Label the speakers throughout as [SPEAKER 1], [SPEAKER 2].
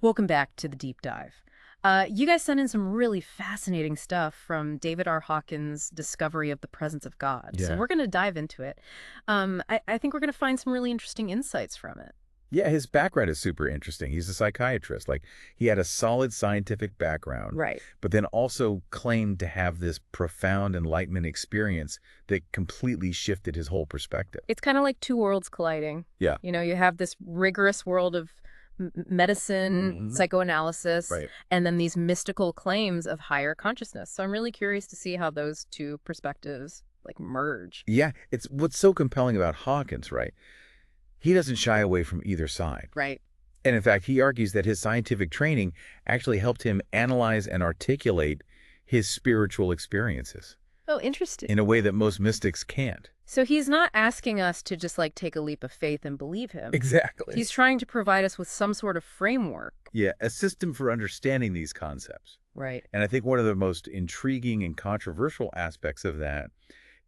[SPEAKER 1] Welcome back to the deep dive. You guys sent in some really fascinating stuff from David R. Hawkins' discovery of the presence of God. So
[SPEAKER 2] Yeah.
[SPEAKER 1] we're going to dive into it. I think we're going to find some really interesting insights from it.
[SPEAKER 2] Yeah, his background is super interesting. He's a psychiatrist. Like, he had a solid scientific background,
[SPEAKER 1] Right.
[SPEAKER 2] but then also claimed to have this profound Enlightenment experience that completely shifted his whole perspective.
[SPEAKER 1] It's kind of like two worlds colliding.
[SPEAKER 2] Yeah.
[SPEAKER 1] You know, you have this rigorous world of medicine, psychoanalysis,
[SPEAKER 2] Right.
[SPEAKER 1] and then these mystical claims of higher consciousness. So I'm really curious to see how those two perspectives like merge.
[SPEAKER 2] Yeah, it's what's so compelling about Hawkins, right? He doesn't shy away from either side.
[SPEAKER 1] Right.
[SPEAKER 2] And in fact, he argues that his scientific training actually helped him analyze and articulate his spiritual experiences
[SPEAKER 1] Oh, interesting.
[SPEAKER 2] in a way that most mystics can't.
[SPEAKER 1] So he's not asking us to just like take a leap of faith and believe him.
[SPEAKER 2] Exactly.
[SPEAKER 1] He's trying to provide us with some sort of framework.
[SPEAKER 2] Yeah, a system for understanding these concepts.
[SPEAKER 1] Right.
[SPEAKER 2] And I think one of the most intriguing and controversial aspects of that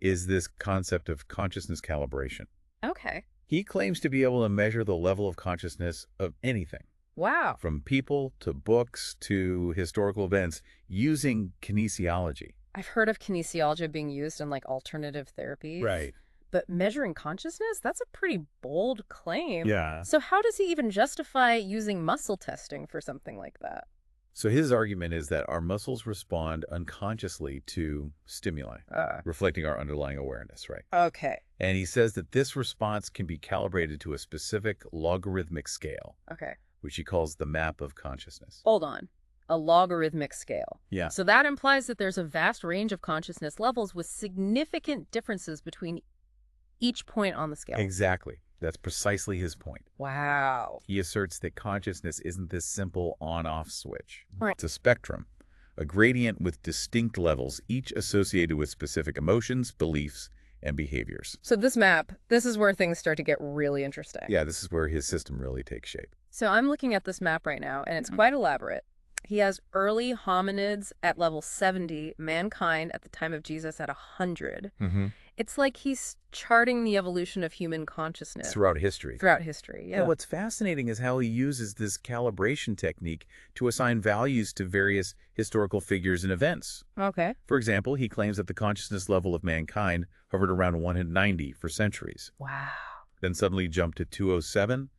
[SPEAKER 2] is this concept of consciousness calibration.
[SPEAKER 1] Okay.
[SPEAKER 2] He claims to be able to measure the level of consciousness of anything,
[SPEAKER 1] Wow.
[SPEAKER 2] from people to books to historical events, using kinesiology.
[SPEAKER 1] I've heard of kinesiology being used in like alternative therapies.
[SPEAKER 2] Right.
[SPEAKER 1] But measuring consciousness, that's a pretty bold claim.
[SPEAKER 2] Yeah.
[SPEAKER 1] So how does he even justify using muscle testing for something like that?
[SPEAKER 2] So his argument is that our muscles respond unconsciously to stimuli, reflecting our underlying awareness, right?
[SPEAKER 1] Okay.
[SPEAKER 2] And he says that this response can be calibrated to a specific logarithmic scale,
[SPEAKER 1] Okay.
[SPEAKER 2] which he calls the map of consciousness.
[SPEAKER 1] Hold on. A logarithmic scale.
[SPEAKER 2] Yeah.
[SPEAKER 1] So that implies that there's a vast range of consciousness levels with significant differences between each point on the scale.
[SPEAKER 2] Exactly. That's precisely his point.
[SPEAKER 1] Wow.
[SPEAKER 2] He asserts that consciousness isn't this simple on-off switch.
[SPEAKER 1] Right.
[SPEAKER 2] It's a spectrum, a gradient with distinct levels, each associated with specific emotions, beliefs, and behaviors.
[SPEAKER 1] So this map, this is where things start to get really interesting.
[SPEAKER 2] Yeah, this is where his system really takes shape.
[SPEAKER 1] So I'm looking at this map right now, and it's quite elaborate. He has early hominids at level 70, mankind at the time of Jesus at 100. It's like he's charting the evolution of human consciousness
[SPEAKER 2] Throughout history.
[SPEAKER 1] throughout history. Yeah.
[SPEAKER 2] And what's fascinating is how he uses this calibration technique to assign values to various historical figures and events.
[SPEAKER 1] Okay.
[SPEAKER 2] For example, he claims that the consciousness level of mankind hovered around 190 for centuries,
[SPEAKER 1] Wow.
[SPEAKER 2] then suddenly jumped to 207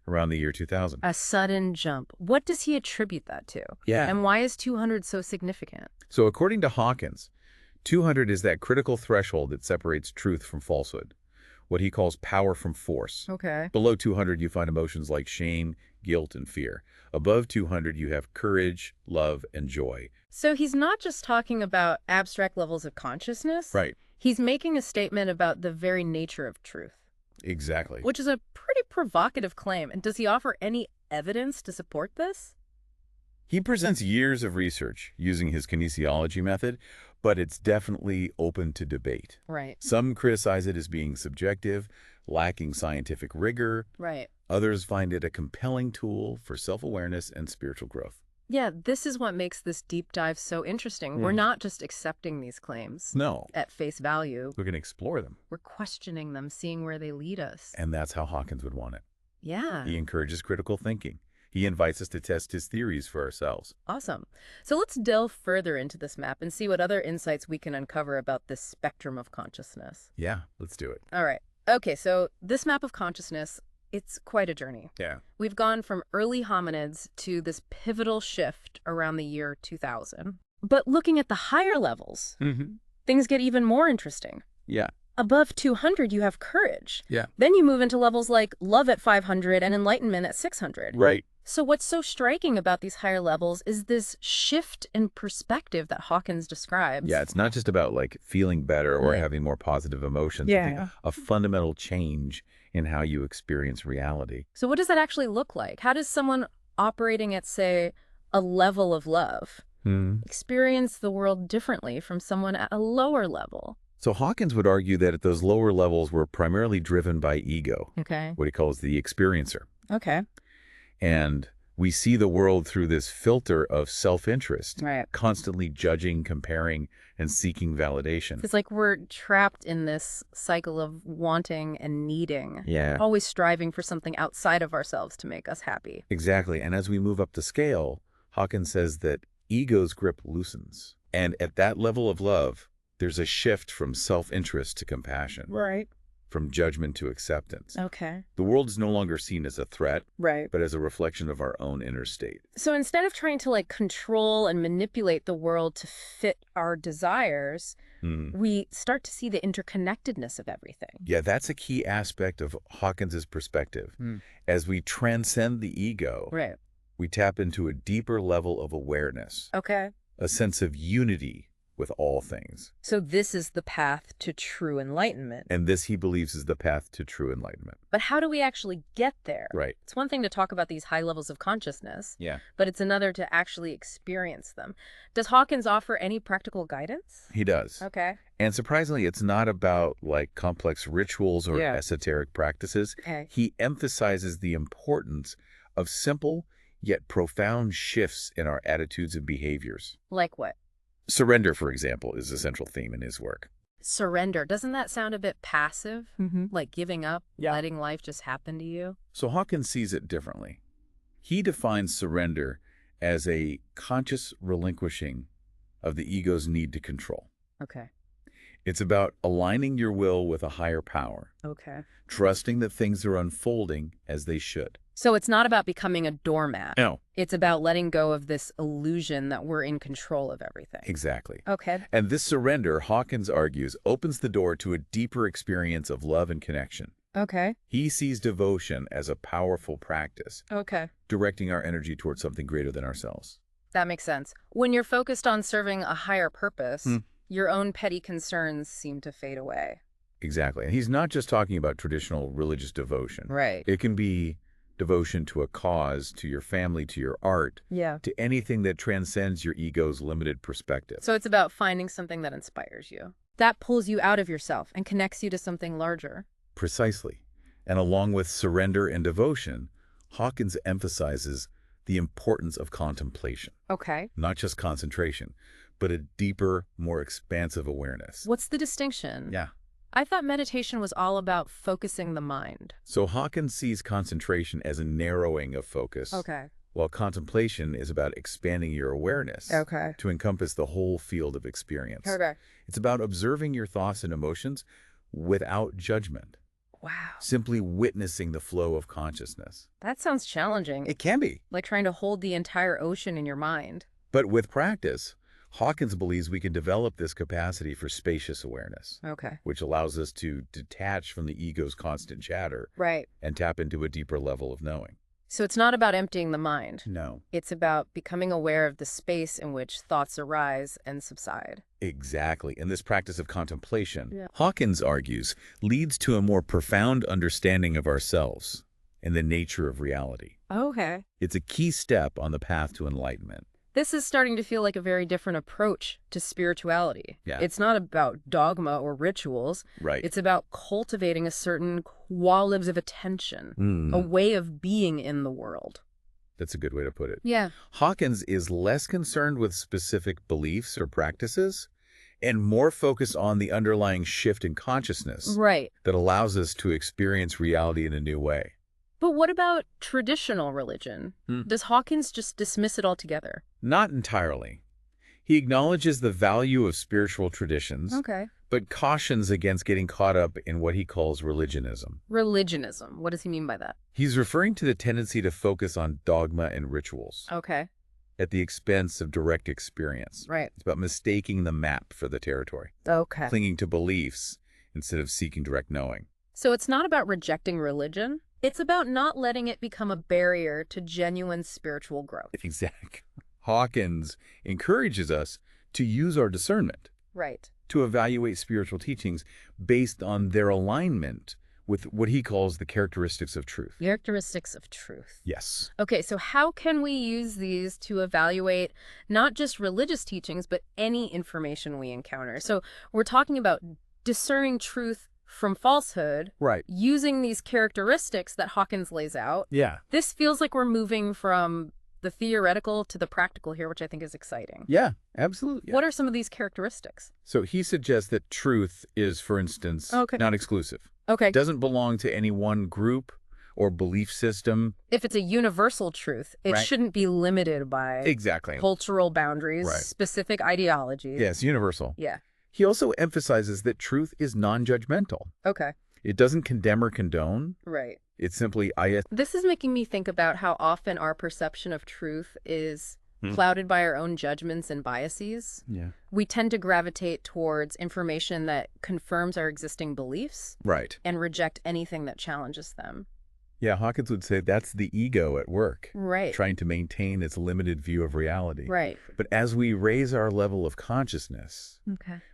[SPEAKER 2] around the year 2000.
[SPEAKER 1] A sudden jump. What does he attribute that to?
[SPEAKER 2] Yeah.
[SPEAKER 1] And why is 200 so significant?
[SPEAKER 2] So according to Hawkins, 200 is that critical threshold that separates truth from falsehood, what he calls power from force.
[SPEAKER 1] Okay.
[SPEAKER 2] Below 200, you find emotions like shame, guilt, and fear. Above 200, you have courage, love, and joy.
[SPEAKER 1] So he's not just talking about abstract levels of consciousness.
[SPEAKER 2] Right.
[SPEAKER 1] He's making a statement about the very nature of truth.
[SPEAKER 2] Exactly.
[SPEAKER 1] Which is a pretty provocative claim. And does he offer any evidence to support this?
[SPEAKER 2] He presents years of research using his kinesiology method, but it's definitely open to debate.
[SPEAKER 1] Right.
[SPEAKER 2] Some criticize it as being subjective, lacking scientific rigor.
[SPEAKER 1] Right.
[SPEAKER 2] Others find it a compelling tool for self-awareness and spiritual growth.
[SPEAKER 1] Yeah, this is what makes this deep dive so interesting. We're not just accepting these claims
[SPEAKER 2] No,
[SPEAKER 1] at face value.
[SPEAKER 2] we're going to explore them.
[SPEAKER 1] We're questioning them, seeing where they lead us.
[SPEAKER 2] And that's how Hawkins would want it.
[SPEAKER 1] Yeah.
[SPEAKER 2] He encourages critical thinking. He invites us to test his theories for ourselves.
[SPEAKER 1] Awesome. So let's delve further into this map and see what other insights we can uncover about this spectrum of consciousness.
[SPEAKER 2] Yeah, let's do it.
[SPEAKER 1] All right. Okay, so this map of consciousness, it's quite a journey.
[SPEAKER 2] Yeah.
[SPEAKER 1] We've gone from early hominids to this pivotal shift around the year 2000. But looking at the higher levels, things get even more interesting.
[SPEAKER 2] Yeah.
[SPEAKER 1] Above 200, you have courage.
[SPEAKER 2] Yeah.
[SPEAKER 1] Then you move into levels like love at 500 and enlightenment at 600.
[SPEAKER 2] Right.
[SPEAKER 1] So what's so striking about these higher levels is this shift in perspective that Hawkins describes.
[SPEAKER 2] Yeah, it's not just about like feeling better or
[SPEAKER 1] Right.
[SPEAKER 2] having more positive emotions. I think a fundamental change in how you experience reality.
[SPEAKER 1] So what does that actually look like? How does someone operating at, say, a level of love experience the world differently from someone at a lower level?
[SPEAKER 2] So Hawkins would argue that at those lower levels we're primarily driven by ego,
[SPEAKER 1] Okay.
[SPEAKER 2] what he calls the experiencer.
[SPEAKER 1] Okay.
[SPEAKER 2] And We see the world through this filter of self-interest,
[SPEAKER 1] Right.
[SPEAKER 2] constantly judging, comparing, and seeking validation.
[SPEAKER 1] It's like we're trapped in this cycle of wanting and needing.
[SPEAKER 2] Yeah.
[SPEAKER 1] Always striving for something outside of ourselves to make us happy.
[SPEAKER 2] Exactly. And as we move up the scale, Hawkins says that ego's grip loosens. And at that level of love, there's a shift from self-interest to compassion,
[SPEAKER 1] Right.
[SPEAKER 2] from judgment to acceptance.
[SPEAKER 1] Okay.
[SPEAKER 2] The world is no longer seen as a threat,
[SPEAKER 1] Right.
[SPEAKER 2] but as a reflection of our own inner state.
[SPEAKER 1] So instead of trying to control and manipulate the world to fit our desires, we start to see the interconnectedness of everything.
[SPEAKER 2] Yeah, that's a key aspect of Hawkins's perspective. As we transcend the ego,
[SPEAKER 1] Right.
[SPEAKER 2] we tap into a deeper level of awareness,
[SPEAKER 1] Okay.
[SPEAKER 2] a sense of unity with all things.
[SPEAKER 1] So this is the path to true enlightenment.
[SPEAKER 2] And this, he believes, is the path to true enlightenment.
[SPEAKER 1] But how do we actually get there?
[SPEAKER 2] Right.
[SPEAKER 1] It's one thing to talk about these high levels of consciousness,
[SPEAKER 2] Yeah.
[SPEAKER 1] but it's another to actually experience them. Does Hawkins offer any practical guidance?
[SPEAKER 2] He does.
[SPEAKER 1] Okay.
[SPEAKER 2] And surprisingly, it's not about complex rituals or
[SPEAKER 1] Yeah.
[SPEAKER 2] esoteric practices.
[SPEAKER 1] Okay.
[SPEAKER 2] He emphasizes the importance of simple yet profound shifts in our attitudes and behaviors.
[SPEAKER 1] Like what?
[SPEAKER 2] Surrender, for example, is a central theme in his work.
[SPEAKER 1] Surrender. Doesn't that sound a bit passive? Like giving up,
[SPEAKER 3] Yeah.
[SPEAKER 1] letting life just happen to you?
[SPEAKER 2] So Hawkins sees it differently. He defines surrender as a conscious relinquishing of the ego's need to control.
[SPEAKER 1] Okay.
[SPEAKER 2] It's about aligning your will with a higher power,
[SPEAKER 1] Okay.
[SPEAKER 2] trusting that things are unfolding as they should.
[SPEAKER 1] So it's not about becoming a doormat.
[SPEAKER 2] No.
[SPEAKER 1] It's about letting go of this illusion that we're in control of everything.
[SPEAKER 2] Exactly.
[SPEAKER 1] Okay.
[SPEAKER 2] And this surrender, Hawkins argues, opens the door to a deeper experience of love and connection.
[SPEAKER 1] Okay.
[SPEAKER 2] He sees devotion as a powerful practice,
[SPEAKER 1] Okay.
[SPEAKER 2] directing our energy towards something greater than ourselves.
[SPEAKER 1] That makes sense. When you're focused on serving a higher purpose, your own petty concerns seem to fade away.
[SPEAKER 2] Exactly. And he's not just talking about traditional religious devotion.
[SPEAKER 1] Right.
[SPEAKER 2] It can be devotion to a cause, to your family, to your art,
[SPEAKER 1] Yeah.
[SPEAKER 2] to anything that transcends your ego's limited perspective.
[SPEAKER 1] So it's about finding something that inspires you. That pulls you out of yourself and connects you to something larger.
[SPEAKER 2] Precisely. And along with surrender and devotion, Hawkins emphasizes the importance of contemplation.
[SPEAKER 1] Okay.
[SPEAKER 2] Not just concentration, but a deeper, more expansive awareness.
[SPEAKER 1] What's the distinction?
[SPEAKER 2] Yeah.
[SPEAKER 1] I thought meditation was all about focusing the mind.
[SPEAKER 2] So Hawkins sees concentration as a narrowing of focus,
[SPEAKER 1] Okay.
[SPEAKER 2] while contemplation is about expanding your awareness
[SPEAKER 1] Okay.
[SPEAKER 2] to encompass the whole field of experience.
[SPEAKER 1] Okay.
[SPEAKER 2] It's about observing your thoughts and emotions without judgment,
[SPEAKER 1] Wow.
[SPEAKER 2] simply witnessing the flow of consciousness.
[SPEAKER 1] That sounds challenging.
[SPEAKER 2] It can be,
[SPEAKER 1] Like trying to hold the entire ocean in your mind.
[SPEAKER 2] but with practice, Hawkins believes we can develop this capacity for spacious awareness,
[SPEAKER 1] Okay.
[SPEAKER 2] which allows us to detach from the ego's constant chatter
[SPEAKER 1] Right.
[SPEAKER 2] and tap into a deeper level of knowing.
[SPEAKER 1] So it's not about emptying the mind.
[SPEAKER 2] No.
[SPEAKER 1] It's about becoming aware of the space in which thoughts arise and subside.
[SPEAKER 2] Exactly. And this practice of contemplation,
[SPEAKER 1] Yeah.
[SPEAKER 2] Hawkins argues, leads to a more profound understanding of ourselves and the nature of reality.
[SPEAKER 1] Okay.
[SPEAKER 2] It's a key step on the path to enlightenment.
[SPEAKER 1] This is starting to feel like a very different approach to spirituality.
[SPEAKER 2] Yeah.
[SPEAKER 1] It's not about dogma or rituals.
[SPEAKER 2] Right.
[SPEAKER 1] It's about cultivating a certain quality of attention, a way of being in the world.
[SPEAKER 2] That's a good way to put it.
[SPEAKER 1] Yeah.
[SPEAKER 2] Hawkins is less concerned with specific beliefs or practices and more focused on the underlying shift in consciousness
[SPEAKER 1] Right.
[SPEAKER 2] that allows us to experience reality in a new way.
[SPEAKER 1] But what about traditional religion? Does Hawkins just dismiss it altogether?
[SPEAKER 2] Not entirely. He acknowledges the value of spiritual traditions,
[SPEAKER 1] Okay.
[SPEAKER 2] but cautions against getting caught up in what he calls religionism.
[SPEAKER 1] Religionism. What does he mean by that?
[SPEAKER 2] He's referring to the tendency to focus on dogma and rituals
[SPEAKER 1] Okay.
[SPEAKER 2] at the expense of direct experience.
[SPEAKER 1] Right.
[SPEAKER 2] It's about mistaking the map for the territory,
[SPEAKER 1] Okay.
[SPEAKER 2] clinging to beliefs instead of seeking direct knowing.
[SPEAKER 1] So it's not about rejecting religion. It's about not letting it become a barrier to genuine spiritual growth.
[SPEAKER 2] Exactly. Hawkins encourages us to use our discernment
[SPEAKER 1] Right.
[SPEAKER 2] to evaluate spiritual teachings based on their alignment with what he calls the characteristics of truth.
[SPEAKER 1] Characteristics of truth.
[SPEAKER 2] Yes.
[SPEAKER 1] Okay, so how can we use these to evaluate not just religious teachings, but any information we encounter? So we're talking about discerning truth from falsehood,
[SPEAKER 2] Right.
[SPEAKER 1] using these characteristics that Hawkins lays out.
[SPEAKER 2] Yeah.
[SPEAKER 1] This feels like we're moving from the theoretical to the practical here, which I think is exciting.
[SPEAKER 2] Yeah, absolutely.
[SPEAKER 1] What are some of these characteristics?
[SPEAKER 2] So he suggests that truth is, for instance, not exclusive.
[SPEAKER 1] Okay.
[SPEAKER 2] Doesn't belong to any one group or belief system.
[SPEAKER 1] If it's a universal truth, it shouldn't be limited by cultural boundaries, specific ideologies.
[SPEAKER 2] Yes, universal.
[SPEAKER 1] Yeah.
[SPEAKER 2] He also emphasizes that truth is non-judgmental.
[SPEAKER 1] Okay.
[SPEAKER 2] It doesn't condemn or condone.
[SPEAKER 1] Right.
[SPEAKER 2] It's simply
[SPEAKER 1] This is making me think about how often our perception of truth is clouded by our own judgments and biases.
[SPEAKER 2] Yeah.
[SPEAKER 1] We tend to gravitate towards information that confirms our existing beliefs.
[SPEAKER 2] Right.
[SPEAKER 1] And reject anything that challenges them.
[SPEAKER 2] Yeah, Hawkins would say that's the ego at work.
[SPEAKER 1] Right.
[SPEAKER 2] Trying to maintain its limited view of reality.
[SPEAKER 1] Right.
[SPEAKER 2] But as we raise our level of consciousness,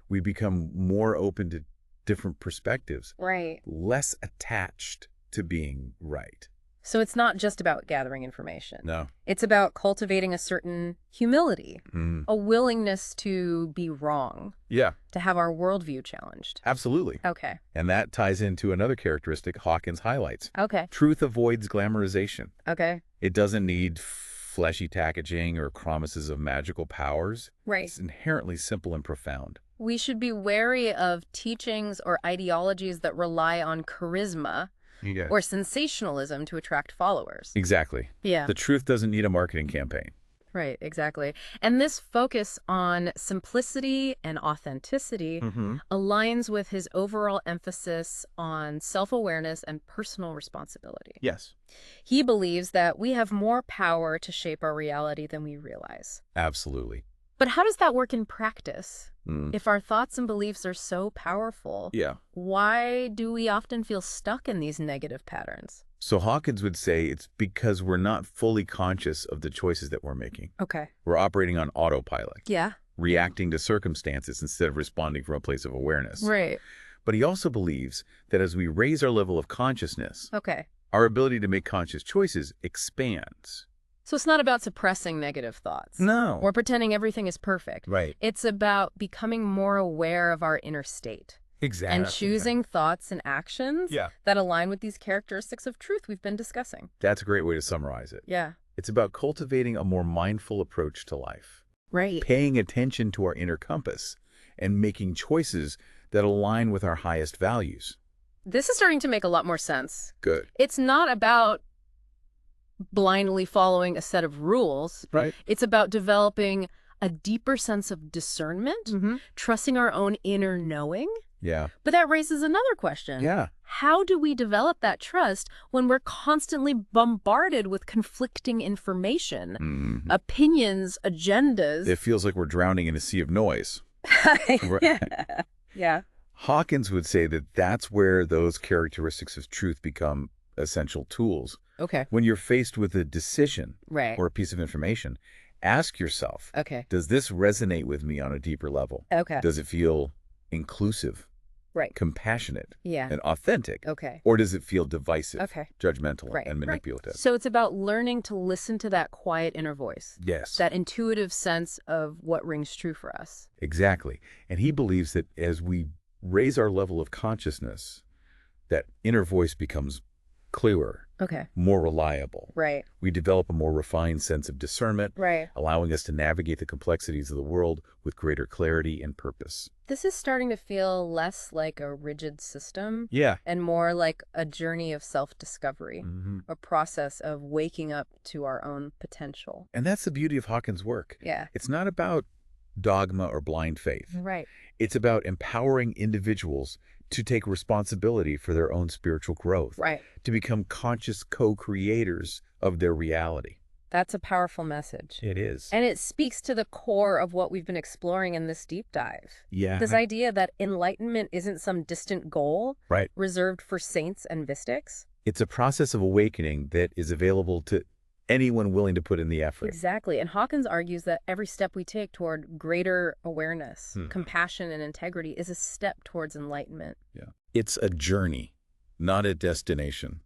[SPEAKER 2] we become more open to different perspectives.
[SPEAKER 1] Right.
[SPEAKER 2] Less attached to being right.
[SPEAKER 1] So it's not just about gathering information.
[SPEAKER 2] No.
[SPEAKER 1] It's about cultivating a certain humility, a willingness to be wrong.
[SPEAKER 2] Yeah.
[SPEAKER 1] To have our worldview challenged.
[SPEAKER 2] Absolutely.
[SPEAKER 1] Okay.
[SPEAKER 2] And that ties into another characteristic Hawkins highlights.
[SPEAKER 1] Okay.
[SPEAKER 2] Truth avoids glamorization.
[SPEAKER 1] Okay.
[SPEAKER 2] It doesn't need fleshy packaging or promises of magical powers.
[SPEAKER 1] Right.
[SPEAKER 2] It's inherently simple and profound.
[SPEAKER 1] We should be wary of teachings or ideologies that rely on charisma or sensationalism to attract followers.
[SPEAKER 2] Exactly.
[SPEAKER 1] Yeah.
[SPEAKER 2] The truth doesn't need a marketing campaign.
[SPEAKER 1] Right, exactly. And this focus on simplicity and authenticity aligns with his overall emphasis on self-awareness and personal responsibility.
[SPEAKER 2] Yes.
[SPEAKER 1] He believes that we have more power to shape our reality than we realize.
[SPEAKER 2] Absolutely.
[SPEAKER 1] But how does that work in practice? If our thoughts and beliefs are so powerful, why do we often feel stuck in these negative patterns?
[SPEAKER 2] So Hawkins would say it's because we're not fully conscious of the choices that we're making.
[SPEAKER 1] Okay.
[SPEAKER 2] We're operating on autopilot.
[SPEAKER 1] Yeah.
[SPEAKER 2] Reacting to circumstances instead of responding from a place of awareness.
[SPEAKER 1] Right.
[SPEAKER 2] But he also believes that as we raise our level of consciousness,
[SPEAKER 1] okay,
[SPEAKER 2] our ability to make conscious choices expands.
[SPEAKER 1] So it's not about suppressing negative thoughts.
[SPEAKER 2] No.
[SPEAKER 1] Or pretending everything is perfect.
[SPEAKER 2] Right.
[SPEAKER 1] It's about becoming more aware of our inner state.
[SPEAKER 2] Exactly.
[SPEAKER 1] And choosing thoughts and actions that align with these characteristics of truth we've been discussing.
[SPEAKER 2] That's a great way to summarize it.
[SPEAKER 1] Yeah.
[SPEAKER 2] It's about cultivating a more mindful approach to life.
[SPEAKER 1] Right.
[SPEAKER 2] Paying attention to our inner compass and making choices that align with our highest values.
[SPEAKER 1] This is starting to make a lot more sense.
[SPEAKER 2] Good.
[SPEAKER 1] It's not about blindly following a set of rules.
[SPEAKER 2] Right.
[SPEAKER 1] It's about developing a deeper sense of discernment, trusting our own inner knowing.
[SPEAKER 2] Yeah.
[SPEAKER 1] But that raises another question.
[SPEAKER 2] Yeah.
[SPEAKER 1] How do we develop that trust when we're constantly bombarded with conflicting information, opinions, agendas?
[SPEAKER 2] It feels like we're drowning in a sea of noise.
[SPEAKER 1] Yeah.
[SPEAKER 2] Hawkins would say that that's where those characteristics of truth become essential tools.
[SPEAKER 1] Okay.
[SPEAKER 2] When you're faced with a decision
[SPEAKER 1] or
[SPEAKER 2] a piece of information, ask yourself,
[SPEAKER 1] okay,
[SPEAKER 2] does this resonate with me on a deeper level?
[SPEAKER 1] Okay.
[SPEAKER 2] Does it feel inclusive, compassionate, and authentic?
[SPEAKER 1] Okay.
[SPEAKER 2] Or does it feel divisive,
[SPEAKER 1] okay,
[SPEAKER 2] judgmental, and manipulative?
[SPEAKER 1] So it's about learning to listen to that quiet inner voice.
[SPEAKER 2] Yes.
[SPEAKER 1] That intuitive sense of what rings true for us.
[SPEAKER 2] Exactly. And he believes that as we raise our level of consciousness, that inner voice becomes clearer, more reliable.
[SPEAKER 1] Right.
[SPEAKER 2] We develop a more refined sense of discernment, allowing us to navigate the complexities of the world with greater clarity and purpose.
[SPEAKER 1] This is starting to feel less like a rigid system and more like a journey of self-discovery, a process of waking up to our own potential.
[SPEAKER 2] And that's the beauty of Hawkins' work.
[SPEAKER 1] Yeah.
[SPEAKER 2] It's not about dogma or blind faith.
[SPEAKER 1] Right.
[SPEAKER 2] It's about empowering individuals to take responsibility for their own spiritual growth, to become conscious co-creators of their reality.
[SPEAKER 1] That's a powerful message.
[SPEAKER 2] It is.
[SPEAKER 1] And it speaks to the core of what we've been exploring in this deep dive.
[SPEAKER 2] Yeah.
[SPEAKER 1] This idea that enlightenment isn't some distant goal reserved for saints and mystics.
[SPEAKER 2] It's a process of awakening that is available to anyone willing to put in the effort.
[SPEAKER 1] Exactly. And Hawkins argues that every step we take toward greater awareness, compassion, and integrity is a step towards enlightenment.
[SPEAKER 2] Yeah. It's a journey, not a destination.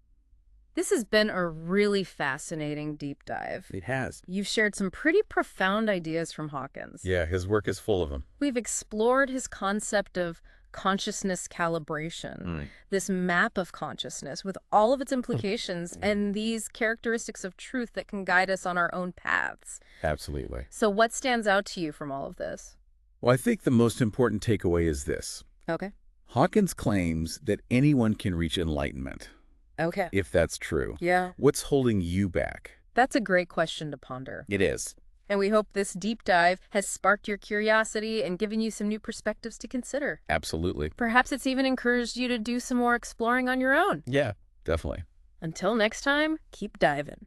[SPEAKER 1] This has been a really fascinating deep dive.
[SPEAKER 2] It has.
[SPEAKER 1] You've shared some pretty profound ideas from Hawkins.
[SPEAKER 2] Yeah, his work is full of them.
[SPEAKER 1] We've explored his concept of consciousness calibration,
[SPEAKER 2] Right.
[SPEAKER 1] this map of consciousness with all of its implications and these characteristics of truth that can guide us on our own paths.
[SPEAKER 2] Absolutely.
[SPEAKER 1] So what stands out to you from all of this?
[SPEAKER 2] Well, I think the most important takeaway is this.
[SPEAKER 1] Okay.
[SPEAKER 2] Hawkins claims that anyone can reach enlightenment.
[SPEAKER 1] Okay.
[SPEAKER 2] If that's true,
[SPEAKER 1] Yeah.
[SPEAKER 2] what's holding you back?
[SPEAKER 1] That's a great question to ponder.
[SPEAKER 2] It is.
[SPEAKER 1] And we hope this deep dive has sparked your curiosity and given you some new perspectives to consider.
[SPEAKER 2] Absolutely.
[SPEAKER 1] Perhaps it's even encouraged you to do some more exploring on your own.
[SPEAKER 2] Yeah, definitely.
[SPEAKER 1] Until next time, keep diving.